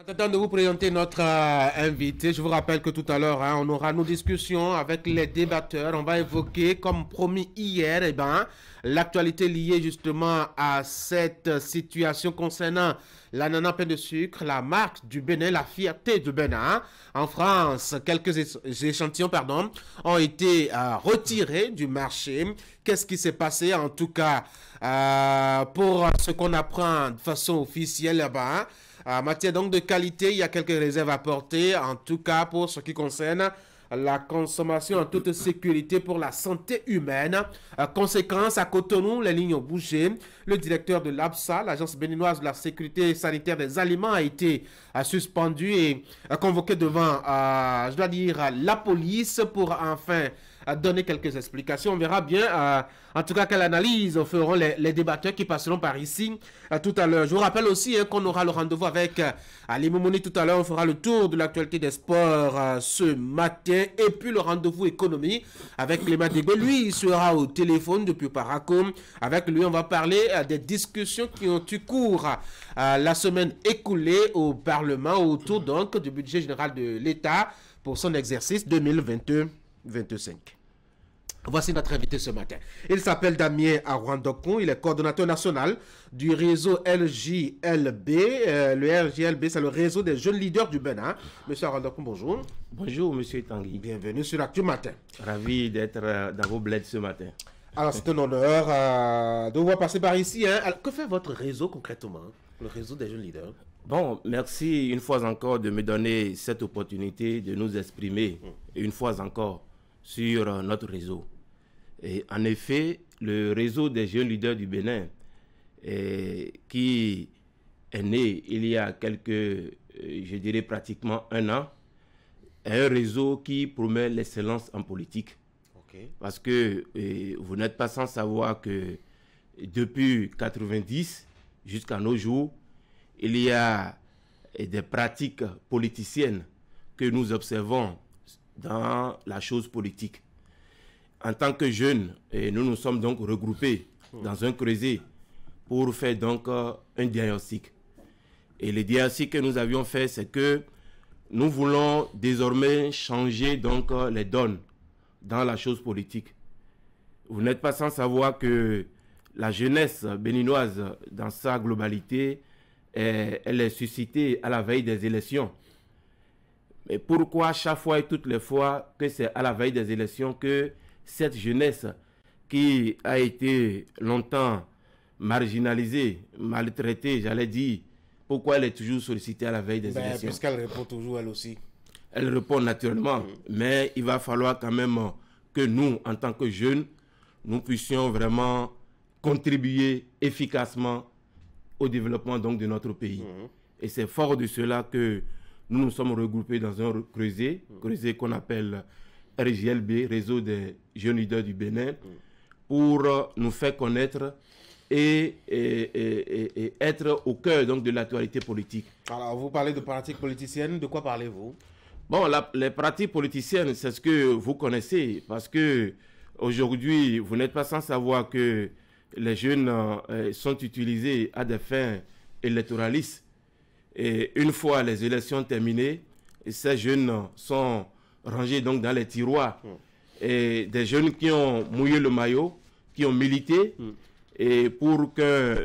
Attends de vous présenter notre invité, je vous rappelle que tout à l'heure, on aura nos discussions avec les débatteurs. On va évoquer, comme promis hier, l'actualité liée justement à cette situation concernant l'ananas pain de sucre, la marque du Bénin, la fierté du Bénin. En France, quelques échantillons ont été retirés du marché. Qu'est-ce qui s'est passé en tout cas pour ce qu'on apprend de façon officielle là-bas? En matière donc de qualité, il y a quelques réserves à porter, en tout cas pour ce qui concerne la consommation en toute sécurité pour la santé humaine. Conséquence, à Cotonou, les lignes ont bougé. Le directeur de l'ABSA, l'Agence béninoise de la sécurité sanitaire des aliments, a été suspendu et convoqué devant, je dois dire, la police pour enfin donner quelques explications. On verra bien, en tout cas, quelle analyse feront les débatteurs qui passeront par ici tout à l'heure. Je vous rappelle aussi qu'on aura le rendez-vous avec Ali Moumouni tout à l'heure. On fera le tour de l'actualité des sports ce matin. Et puis le rendez-vous économie avec Clément Dego. Lui, il sera au téléphone depuis Paracom. Avec lui, on va parler des discussions qui ont eu cours la semaine écoulée au Parlement autour donc du budget général de l'État pour son exercice 2022-2025. Voici notre invité ce matin. Il s'appelle Damien Arwandokun, il est coordonnateur national du réseau LJLB. Le LJLB, c'est le réseau des jeunes leaders du Bénin. Monsieur Arwandokun, bonjour. Bonjour, monsieur Tanguy. Bienvenue sur Actu Matin. Ravi d'être dans vos bleds ce matin. Alors, c'est un honneur de vous voir passer par ici. Alors, que fait votre réseau concrètement, le réseau des jeunes leaders? Bon, merci une fois encore de me donner cette opportunité de nous exprimer une fois encore sur notre réseau. Et en effet, le réseau des jeunes leaders du Bénin, qui est né il y a je dirais pratiquement un an, est un réseau qui promet l'excellence en politique. Okay. Parce que vous n'êtes pas sans savoir que depuis 1990 jusqu'à nos jours, il y a des pratiques politiciennes que nous observons dans la chose politique. En tant que jeunes, nous nous sommes donc regroupés dans un creuset pour faire donc un diagnostic. Et le diagnostic que nous avions fait, c'est que nous voulons désormais changer donc les donnes dans la chose politique. Vous n'êtes pas sans savoir que la jeunesse béninoise, dans sa globalité, elle est suscitée à la veille des élections. Mais pourquoi chaque fois et toutes les fois que c'est à la veille des élections que cette jeunesse qui a été longtemps marginalisée, maltraitée, j'allais dire, pourquoi elle est toujours sollicitée à la veille des élections? Puisqu'elle répond toujours elle aussi. Elle répond naturellement, mais il va falloir quand même que nous, en tant que jeunes, nous puissions vraiment contribuer efficacement au développement donc de notre pays. Et c'est fort de cela que nous nous sommes regroupés dans un creuset qu'on appelle RJLB, Réseau des jeunes leaders du Bénin, pour nous faire connaître et être au cœur donc de l'actualité politique. Alors, vous parlez de pratiques politiciennes, de quoi parlez-vous? Bon, les pratiques politiciennes, c'est ce que vous connaissez, parce que aujourd'hui, vous n'êtes pas sans savoir que les jeunes sont utilisés à des fins électoralistes. Et une fois les élections terminées, ces jeunes sont rangés donc dans les tiroirs. Et des jeunes qui ont mouillé le maillot, qui ont milité, et pour qu'un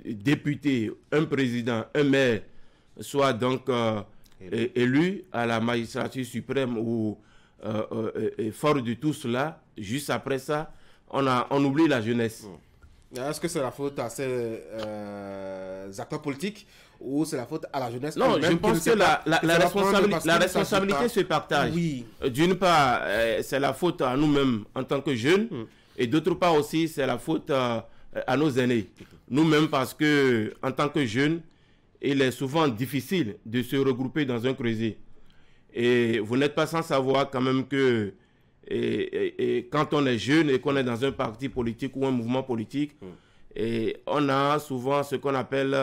député, un président, un maire soit donc élu à la magistrature suprême ou fort de tout cela, juste après ça, on oublie la jeunesse. Est-ce que c'est la faute à ces acteurs politiques ou c'est la faute à la jeunesse? Non, je pense que la responsabilité se partage. Oui. D'une part, c'est la faute à nous-mêmes en tant que jeunes, et d'autre part aussi, c'est la faute à nos aînés. Nous-mêmes, parce que en tant que jeunes, il est souvent difficile de se regrouper dans un creuset. Et vous n'êtes pas sans savoir quand même que quand on est jeune et qu'on est dans un parti politique ou un mouvement politique, et on a souvent ce qu'on appelle,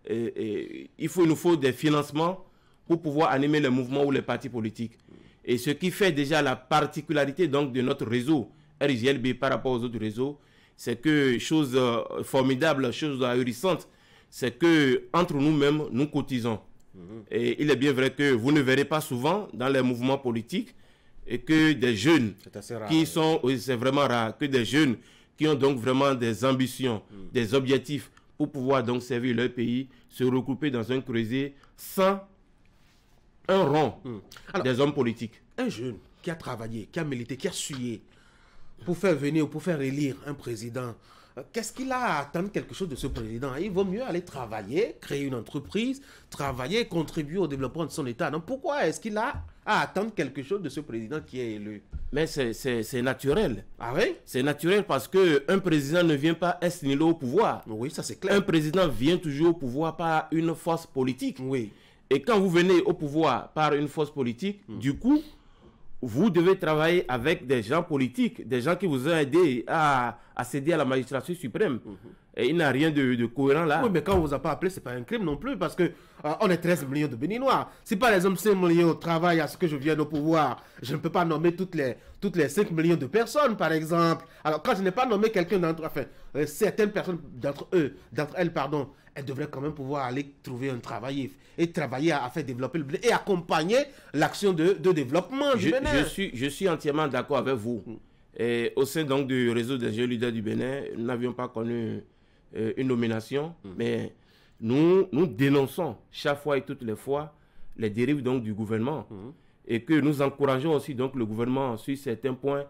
il nous faut des financements pour pouvoir animer les mouvements ou les partis politiques. Et ce qui fait déjà la particularité donc de notre réseau RJLB par rapport aux autres réseaux, c'est que chose formidable, chose ahurissante, c'est que entre nous-mêmes, nous cotisons. Et il est bien vrai que vous ne verrez pas souvent dans les mouvements politiques et que des jeunes qui sont, oui, c'est vraiment rare, que des jeunes qui ont donc vraiment des ambitions, des objectifs pour pouvoir donc servir leur pays, se regrouper dans un creuset sans un rond des hommes politiques. Un jeune qui a travaillé, qui a milité, qui a sué pour faire venir ou pour faire élire un président, qu'est-ce qu'il a à attendre quelque chose de ce président? Il vaut mieux aller travailler, créer une entreprise, travailler, contribuer au développement de son État. Donc pourquoi est-ce qu'il a à attendre quelque chose de ce président qui est élu? Mais c'est naturel. Ah oui? C'est naturel parce qu'un président ne vient pas ex nihilo au pouvoir. Oui, ça c'est clair. Un président vient toujours au pouvoir par une force politique. Oui. Et quand vous venez au pouvoir par une force politique, du coup, vous devez travailler avec des gens politiques, des gens qui vous ont aidé à céder à la magistrature suprême. Et il n'y a rien de cohérent là. Oui, mais quand on ne vous a pas appelé, ce n'est pas un crime non plus, parce que on est 13 millions de Béninois. Si par exemple 5 millions travaillent à ce que je viens au pouvoir, je ne peux pas nommer toutes les 5 millions de personnes, par exemple. Alors quand je n'ai pas nommé quelqu'un d'entre certaines personnes d'entre elles, pardon, elles devraient quand même pouvoir aller trouver un travail et travailler à faire développer le Bénin et accompagner l'action de développement du Bénin. Je suis entièrement d'accord avec vous. Et au sein donc du réseau des jeunes leaders du Bénin, nous n'avions pas connu une nomination, mais nous dénonçons chaque fois et toutes les fois les dérives donc du gouvernement et que nous encourageons aussi donc le gouvernement sur certains points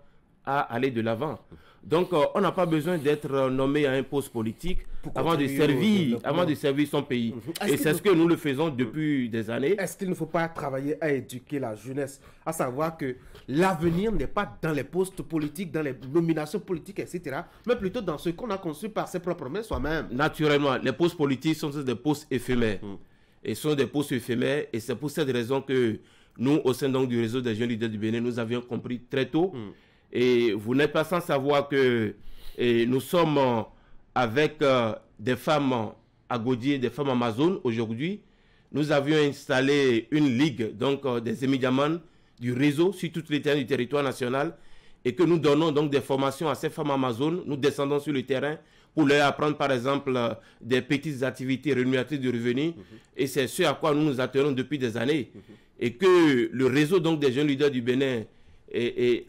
à aller de l'avant. Donc on n'a pas besoin d'être nommé à un poste politique avant de servir son pays. Et c'est ce que nous le faisons depuis des années. Est-ce qu'il ne faut pas travailler à éduquer la jeunesse, à savoir que l'avenir n'est pas dans les postes politiques, dans les nominations politiques, etc., mais plutôt dans ce qu'on a conçu par ses propres mains soi-même? Naturellement, les postes politiques sont des postes éphémères. Et sont des postes éphémères. Et c'est pour cette raison que nous, au sein donc du réseau des jeunes leaders du Bénin, nous avions compris très tôt. Et vous n'êtes pas sans savoir que nous sommes avec des femmes à Godier, des femmes amazones aujourd'hui. Nous avions installé une ligue donc des émidiamans du réseau sur toutes les terrains du territoire national et que nous donnons donc des formations à ces femmes amazones. Nous descendons sur le terrain pour leur apprendre par exemple des petites activités rémunératrices de revenus et c'est ce à quoi nous nous attelons depuis des années et que le réseau donc des jeunes leaders du Bénin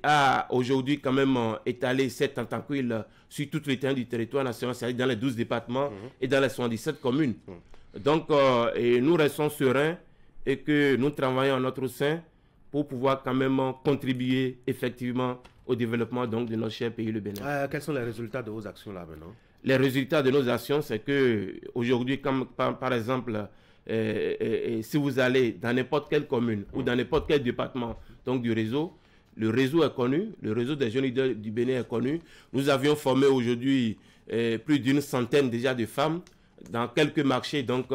a aujourd'hui quand même étalé cette tentacule sur toutes les terrains du territoire national, c'est-à-dire dans les 12 départements et dans les 77 communes. Donc, nous restons sereins et que nous travaillons en notre sein pour pouvoir quand même contribuer effectivement au développement donc, de notre cher pays, le Bénin. Quels sont les résultats de vos actions là maintenant? Les résultats de nos actions, c'est que aujourd'hui, comme par exemple, si vous allez dans n'importe quelle commune ou dans n'importe quel département donc, du réseau, le réseau est connu, le réseau des jeunes leaders du Bénin est connu. Nous avions formé aujourd'hui plus d'une centaine déjà de femmes dans quelques marchés donc,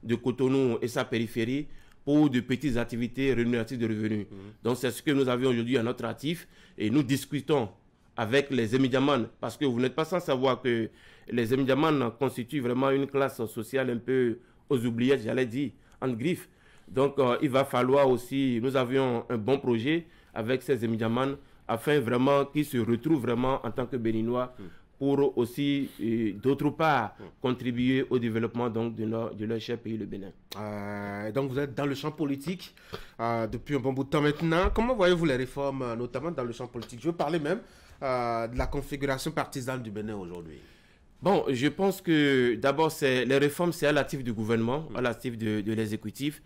de Cotonou et sa périphérie pour de petites activités rémunératrices de revenus. Donc c'est ce que nous avions aujourd'hui à notre actif et nous discutons avec les émidiamans parce que vous n'êtes pas sans savoir que les émidiamans constituent vraiment une classe sociale un peu aux oubliettes, j'allais dire, en griffe. Donc il va falloir aussi, nous avions un bon projet avec ces émidiamans afin vraiment qu'ils se retrouvent vraiment en tant que Béninois pour aussi, d'autre part, contribuer au développement donc, de leur cher pays, le Bénin. Donc vous êtes dans le champ politique depuis un bon bout de temps maintenant. Comment voyez-vous les réformes, notamment dans le champ politique? Je veux parler même de la configuration partisane du Bénin aujourd'hui. Bon, je pense que d'abord, les réformes, c'est à l'actif du gouvernement, à l'actif de l'exécutif.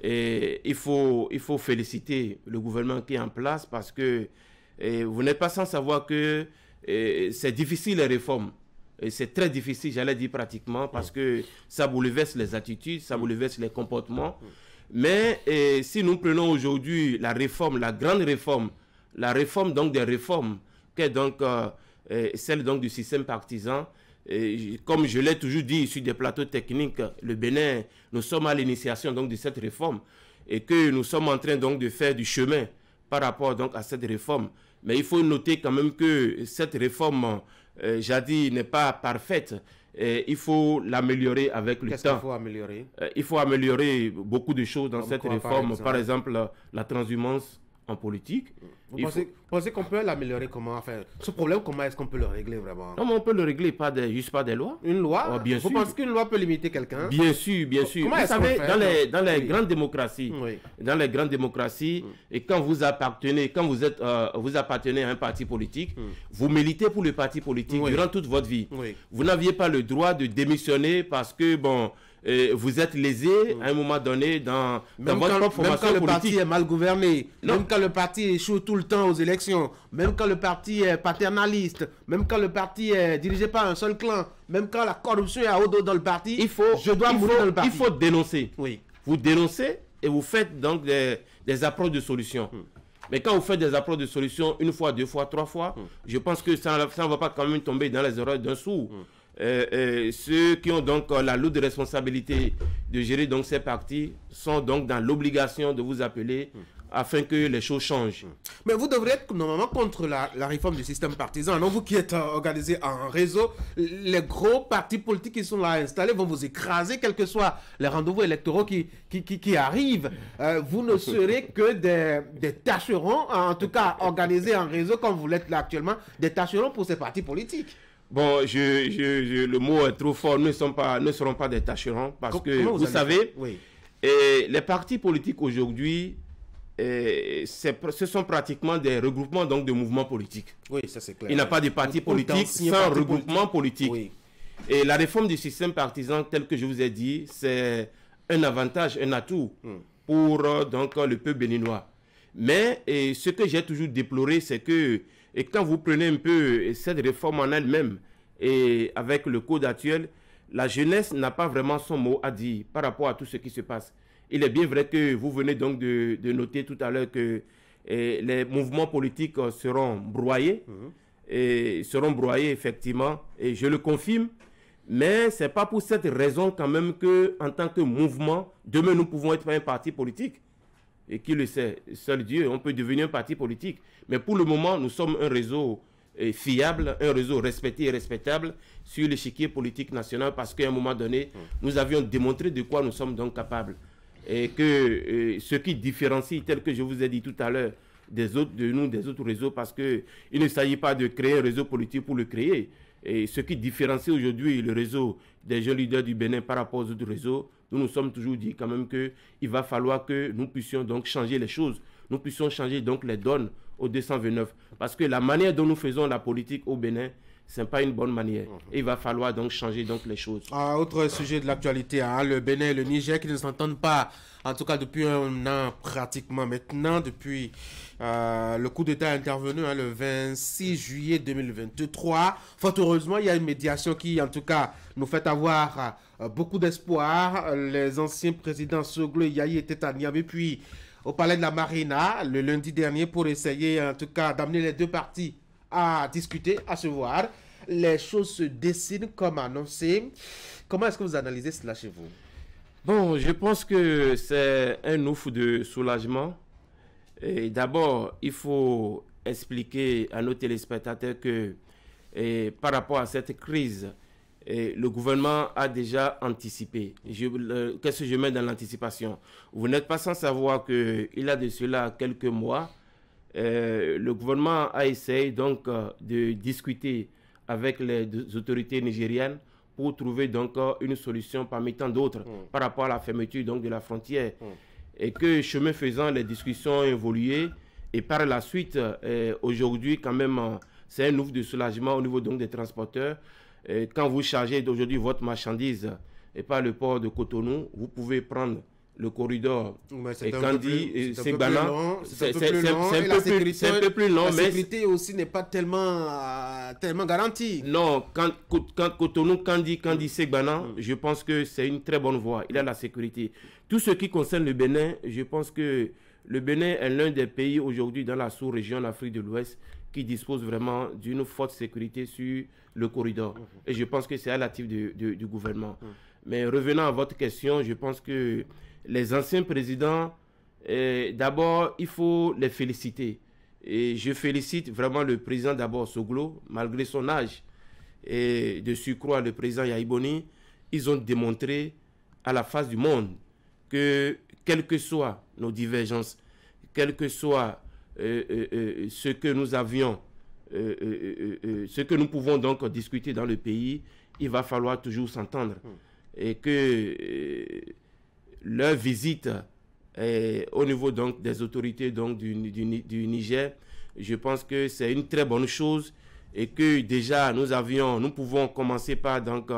Et il faut féliciter le gouvernement qui est en place parce que vous n'êtes pas sans savoir que c'est difficile les réformes. C'est très difficile, j'allais dire pratiquement, parce que ça bouleverse les attitudes, ça bouleverse les comportements. Mais si nous prenons aujourd'hui la réforme, la grande réforme, la réforme donc des réformes, qui est donc celle donc du système partisan, comme je l'ai toujours dit sur des plateaux techniques, le Bénin, nous sommes à l'initiation donc de cette réforme et que nous sommes en train donc de faire du chemin par rapport donc à cette réforme. Mais il faut noter quand même que cette réforme, jadis, n'est pas parfaite. Il faut l'améliorer avec le temps. Qu'est-ce qu'il faut améliorer? Il faut améliorer beaucoup de choses dans cette réforme. Par exemple, la transhumance en politique. Vous pensez qu'on peut l'améliorer comment? Enfin, ce problème, comment est-ce qu'on peut le régler vraiment? Non, mais on peut le régler juste par des lois. Une loi? Oh, bien Vous sûr. pensez qu'une loi peut limiter quelqu'un? Bien sûr, bien sûr. Comment vous savez, dans les oui. grandes démocraties, Oui. dans les grandes démocraties, et quand vous appartenez à un parti politique, vous militez pour le parti politique durant toute votre vie. Oui. Vous n'aviez pas le droit de démissionner parce que, bon, vous êtes lésé à un moment donné dans votre propre formation politique. Même quand le parti est mal gouverné, même quand le parti échoue tout le temps aux élections, même quand le parti est paternaliste, même quand le parti est dirigé par un seul clan, même quand la corruption est à haut dos dans le parti, mourir dans le parti. Il faut dénoncer. Oui. Vous dénoncez et vous faites donc des approches de solutions. Mais quand vous faites des approches de solutions une fois, deux fois, trois fois, je pense que ça ne va pas quand même tomber dans les erreurs d'un sourd. Ceux qui ont donc la lourde responsabilité de gérer donc ces partis sont donc dans l'obligation de vous appeler afin que les choses changent. Mais vous devrez être normalement contre la réforme du système partisan. Non, vous qui êtes organisé en réseau, les gros partis politiques qui sont là installés vont vous écraser, quels que soient les rendez-vous électoraux qui arrivent. Vous ne serez que des tâcherons, en tout cas organisés en réseau comme vous l'êtes là actuellement, des tâcherons pour ces partis politiques. Bon, le mot est trop fort. Nous ne serons pas des tâcherons parce que, vous savez, les partis politiques aujourd'hui, ce sont pratiquement des regroupements donc, de mouvements politiques. Oui, ça c'est clair. Il n'y a pas de parti politique sans regroupement politique. Oui. Et la réforme du système partisan, tel que je vous ai dit, c'est un avantage, un atout pour donc, le peuple béninois. Mais ce que j'ai toujours déploré, c'est que quand vous prenez un peu cette réforme en elle-même et avec le code actuel, la jeunesse n'a pas vraiment son mot à dire par rapport à tout ce qui se passe. Il est bien vrai que vous venez donc de noter tout à l'heure que les mouvements politiques seront broyés, effectivement, et je le confirme, mais ce n'est pas pour cette raison quand même qu'en tant que mouvement, demain nous pouvons être un parti politique. Et qui le sait, seul Dieu, on peut devenir un parti politique. Mais pour le moment, nous sommes un réseau fiable, un réseau respecté et respectable sur l'échiquier politique national parce qu'à un moment donné, nous avions démontré de quoi nous sommes donc capables. Et que ce qui différencie, tel que je vous ai dit tout à l'heure, des autres réseaux, parce qu'il ne s'agit pas de créer un réseau politique pour le créer. Et ce qui différencie aujourd'hui le réseau des jeunes leaders du Bénin par rapport aux autres réseaux, nous sommes toujours dit quand même qu'il va falloir que nous puissions donc changer les choses. Nous puissions changer donc les donnes au 229. Parce que la manière dont nous faisons la politique au Bénin, ce n'est pas une bonne manière. Et il va falloir donc changer donc les choses. Autre sujet de l'actualité, le Bénin et le Niger qui ne s'entendent pas, en tout cas depuis un an pratiquement maintenant, depuis le coup d'État intervenu le 26 juillet 2023. Fort heureusement, il y a une médiation qui, en tout cas, nous fait avoir beaucoup d'espoir. Les anciens présidents Soglo et Yahi étaient à Niamey, puis au Palais de la Marina, le lundi dernier, pour essayer, en tout cas, d'amener les deux parties à discuter, à se voir. Les choses se dessinent comme annoncé. Comment est-ce que vous analysez cela chez vous? Bon, je pense que c'est un ouf de soulagement. D'abord, il faut expliquer à nos téléspectateurs que par rapport à cette crise, le gouvernement a déjà anticipé. Qu'est-ce que je mets dans l'anticipation? Vous n'êtes pas sans savoir qu'il y a de cela quelques mois, le gouvernement a essayé donc de discuter avec les autorités nigériennes pour trouver donc une solution parmi tant d'autres par rapport à la fermeture donc de la frontière. Et que chemin faisant, les discussions ont évolué et par la suite, aujourd'hui quand même, c'est un ouf de soulagement au niveau donc des transporteurs. Quand vous chargez d'aujourd'hui votre marchandise et par le port de Cotonou, vous pouvez prendre le corridor Kandi, Segbana. C'est un peu plus long. La sécurité aussi n'est pas tellement garantie. Non, quand Cotonou, Kandi, Segbana, je pense que c'est une très bonne voie. Il y a la sécurité. Tout ce qui concerne le Bénin, je pense que le Bénin est l'un des pays aujourd'hui dans la sous-région d'Afrique de l'Ouest qui dispose vraiment d'une forte sécurité sur le corridor. Et je pense que c'est à l'actif du gouvernement. Mais revenant à votre question, je pense que les anciens présidents, d'abord, il faut les féliciter. Et je félicite vraiment le président d'abord Soglo, malgré son âge. Et de surcroît, le président Yahi Boni, ils ont démontré à la face du monde que, quelles que soient nos divergences, quelles que soient ce que nous avions, ce que nous pouvons donc discuter dans le pays, il va falloir toujours s'entendre. Et que leur visite au niveau donc des autorités donc du Niger, je pense que c'est une très bonne chose et que déjà nous pouvons commencer par donc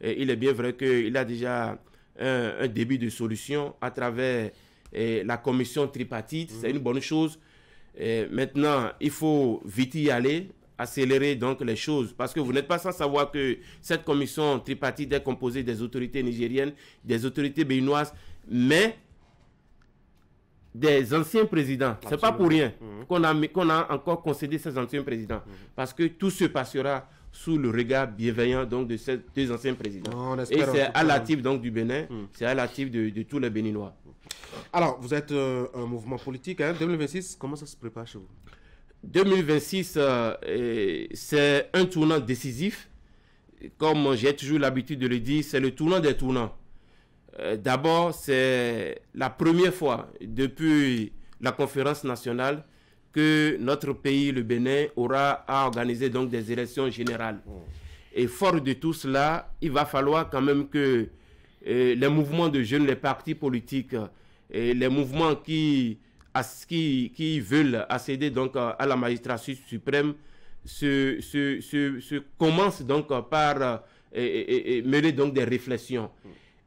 il est bien vrai qu'il a déjà un début de solution à travers la commission tripartite, c'est une bonne chose. Maintenant, il faut vite y aller, accélérer donc les choses, parce que vous n'êtes pas sans savoir que cette commission tripartite est composée des autorités nigériennes, des autorités béninoises, mais des anciens présidents. Ce n'est pas pour rien qu'on a encore concédé ces anciens présidents, parce que tout se passera sous le regard bienveillant donc de ces deux anciens présidents. Et c'est à l'actif donc du Bénin, c'est à l'actif de tous les Béninois. Alors, vous êtes un mouvement politique, hein, 2026, comment ça se prépare chez vous? 2026, c'est un tournant décisif. Comme j'ai toujours l'habitude de le dire, c'est le tournant des tournants. D'abord, c'est la première fois depuis la conférence nationale que notre pays, le Bénin, aura à organiser donc des élections générales. Et fort de tout cela, il va falloir quand même que les mouvements de jeunes, les partis politiques, et les mouvements qui veulent accéder donc à la magistrature suprême commencent donc par mener donc des réflexions.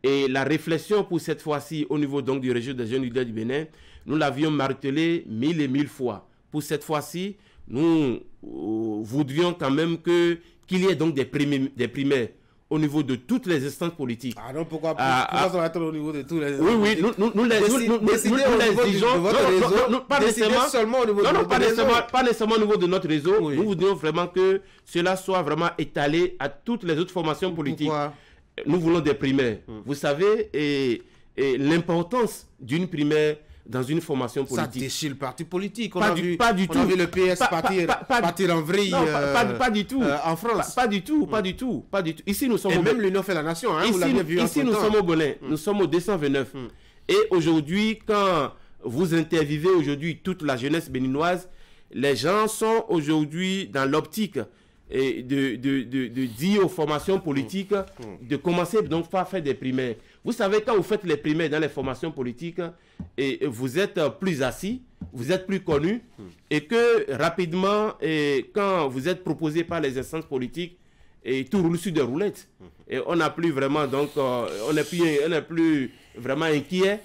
Et la réflexion pour cette fois-ci au niveau donc du réseau des jeunes leaders du Bénin, nous l'avions martelé 1000 et 1000 fois. Pour cette fois-ci, nous voudrions quand même qu'il y ait donc des primaires au niveau de toutes les instances politiques. Ah non, pourquoi ça va être au niveau de tous les... Oui, nous les exigeons. Pas nécessairement au niveau de notre réseau. Oui. Nous voudrions vraiment que cela soit vraiment étalé à toutes les autres formations politiques. Pourquoi? Nous voulons des primaires. Vous savez, l'importance d'une primaire dans une formation politique. Ça déchire le parti politique. Pas du tout. On a vu le PS partir en vrille. Non, pas du tout. En France. Pas du tout. Ici, nous sommes... Et même l'Union fait la nation. Hein, ici nous sommes au Bénin. Nous sommes au 229. Et aujourd'hui, quand vous interviewez aujourd'hui toute la jeunesse béninoise, les gens sont aujourd'hui dans l'optique de dire aux formations politiques de commencer donc par faire des primaires. Vous savez, quand vous faites les primaires dans les formations politiques, et vous êtes plus assis, vous êtes plus connu, et que rapidement, quand vous êtes proposé par les instances politiques, et tout roule sur des roulettes. Et on n'a plus vraiment, donc, on n'est plus vraiment inquiet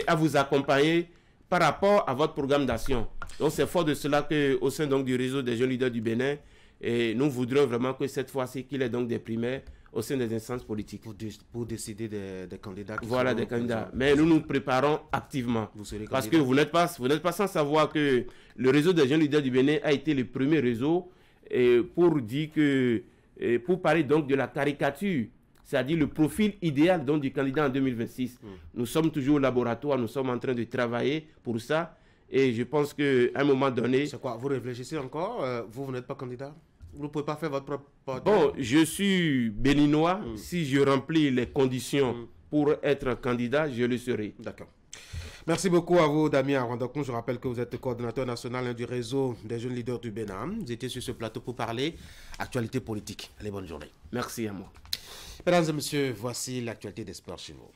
à vous accompagner par rapport à votre programme d'action. Donc c'est fort de cela qu'au sein donc, du réseau des jeunes leaders du Bénin, et nous voudrions vraiment que cette fois-ci, qu'il y ait donc des primaires au sein des instances politiques. Pour décider des candidats. Voilà, des candidats. Mais nous nous préparons activement. Parce que vous n'êtes pas sans savoir que le réseau des jeunes leaders du Bénin a été le premier réseau pour dire que, pour parler donc de la caricature, c'est-à-dire le profil idéal donc, du candidat en 2026. Nous sommes toujours au laboratoire, nous sommes en train de travailler pour ça. Et je pense qu'à un moment donné... C'est quoi? Vous réfléchissez encore? Vous n'êtes pas candidat? Vous ne pouvez pas faire votre propre... Bon, je suis béninois. Si je remplis les conditions pour être candidat, je le serai. D'accord. Merci beaucoup à vous, Damien Arwandakoun. Je rappelle que vous êtes coordonnateur national du réseau des jeunes leaders du Bénin. Vous étiez sur ce plateau pour parler actualité politique. Allez, bonne journée. Merci à moi. Mesdames et messieurs, voici l'actualité des sports chez vous.